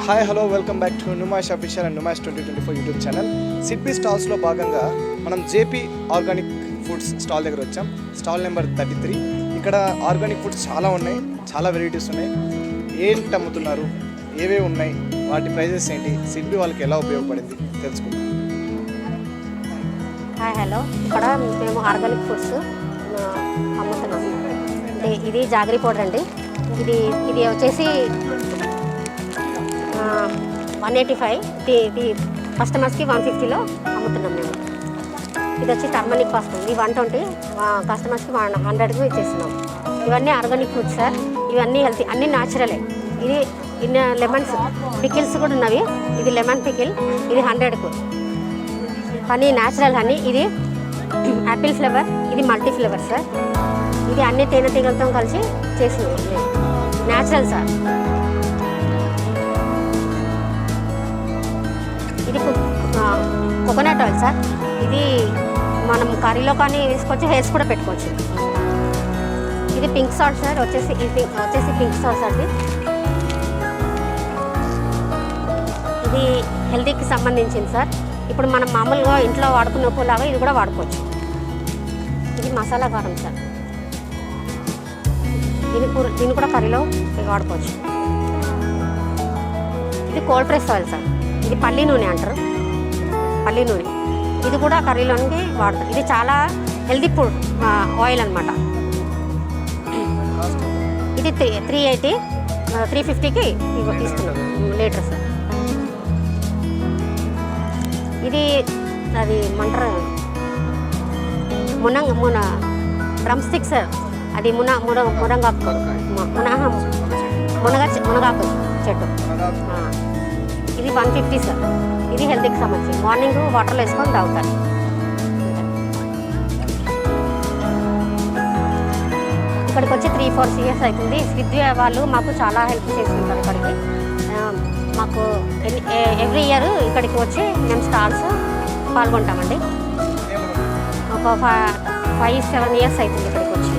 Hi hello welcome back to Numaish official and Numaish 2024 YouTube channel. SIDBI స్టాల్స్లో భాగంగా మనం JP organic foods stall దగ్గర వచ్చాం. Stall number 33. ఇక్కడ ఆర్గానిక్ ఫుడ్స్ చాలా ఉన్నాయి, చాలా వెరైటీస్ ఉన్నాయి. ఏంటి అమ్ముతున్నారు, ఏవే ఉన్నాయి, వాటి ప్రైజెస్ ఏంటి, సిడ్బీ వాళ్ళకి ఎలా ఉపయోగపడింది తెలుసుకుందాం. హాయ్ హలో, ఇక్కడ మేము ఆర్గానిక్ ఫుడ్స్ అమ్ముతున్నాము. ఇది జాగరీ పౌడర్ అండి. ఇది వచ్చేసి 185. ఇది కస్టమర్స్కి 150లో అమ్ముతున్నాం మేము. ఇది వచ్చి టర్మరిక్ కాస్ట్, ఇది 120, కస్టమర్స్కి 100కి ఇచ్చేస్తున్నాం. ఇవన్నీ ఆర్గానిక్ ఫుడ్స్ సార్. ఇవన్నీ హెల్తీ, అన్నీ న్యాచురలే. ఇది లెమన్స్ పికిల్స్ కూడా ఉన్నవి. ఇది లెమన్ పికిల్, ఇది 100కు. హనీ న్యాచురల్ హనీ, ఇది యాపిల్ ఫ్లేవర్, ఇది మల్టీ ఫ్లేవర్ సార్. ఇది అన్ని తేనెటీగలతో కలిసి చేసినవి న్యాచురల్ సార్. ఇది కోకోనట్ ఆయిల్ సార్. ఇది మనం కర్రీలో కానీ వేసుకోవచ్చు, హెయిర్స్ కూడా పెట్టుకోవచ్చు. ఇది పింక్ సాల్ట్ సార్. వచ్చేసి పింక్ సాల్ట్ సార్. ఇది హెల్తీకి సంబంధించింది సార్. ఇప్పుడు మనం మామూలుగా ఇంట్లో వాడుకునే ఉప్పులాగా ఇది కూడా వాడుకోవచ్చు. ఇది మసాలా కారం సార్. దీన్ని కూడా కర్రీలో వాడుకోవచ్చు. ఇది కోల్డ్ ప్రెస్ ఆయిల్ సార్. ఇది పల్లి నూనె అంటారు, పల్లి నూనె. ఇది కూడా కర్రీలోనికి వాడతారు. ఇది చాలా హెల్తీ ఫుడ్ ఆయిల్ అనమాట. ఇది 380, 350కి ఇస్తున్నాం లీటర్ సార్. ఇది అది మంటారు డ్రమ్ స్టిక్ సార్. అది మునగాకు చెట్టు. ఇది 150 సార్. ఇది హెల్త్కి సంబంధించి మార్నింగ్ వాటర్లో వేసుకొని తాగుతారు. ఇక్కడికి వచ్చి 3-4 years అవుతుంది. సిడ్బీ వాళ్ళు మాకు చాలా హెల్ప్ చేస్తుంటారు. ఇక్కడికి మాకు ఎవ్రీ ఇయర్ ఇక్కడికి వచ్చి మేము స్టాల్స్ పాల్గొంటామండి. ఒక 5-7 years అవుతుంది ఇక్కడికి వచ్చి.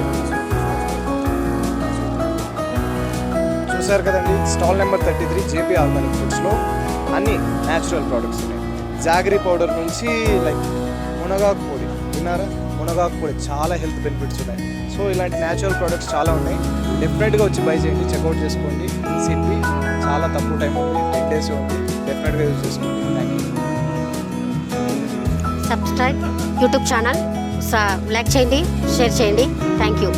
చూసారు కదండి, స్టాల్ నెంబర్ 33 జేపీ ఆర్గానిక్ ఫుడ్స్లో అన్ని న్యాచురల్ ప్రోడక్ట్స్ ఉన్నాయి. జాగరీ పౌడర్ నుంచి లైక్ మునగాకు పొడి, విన్నారా? మునగాకు పొడి చాలా హెల్త్ బెనిఫిట్స్ ఉన్నాయి. సో ఇలాంటి న్యాచురల్ ప్రోడక్ట్స్ చాలా ఉన్నాయి. డెఫినెట్గా వచ్చి బై చేయండి, చెక్అవుట్ చేసుకోండి. సిడ్బీ చాలా తక్కువ టైం ఉంది, 10 days ఉంది. డెఫినెట్గా యూజ్ చేసుకోండి. Thank you. Subscribe YouTube channel, like చేయండి, షేర్ చేయండి. Thank you.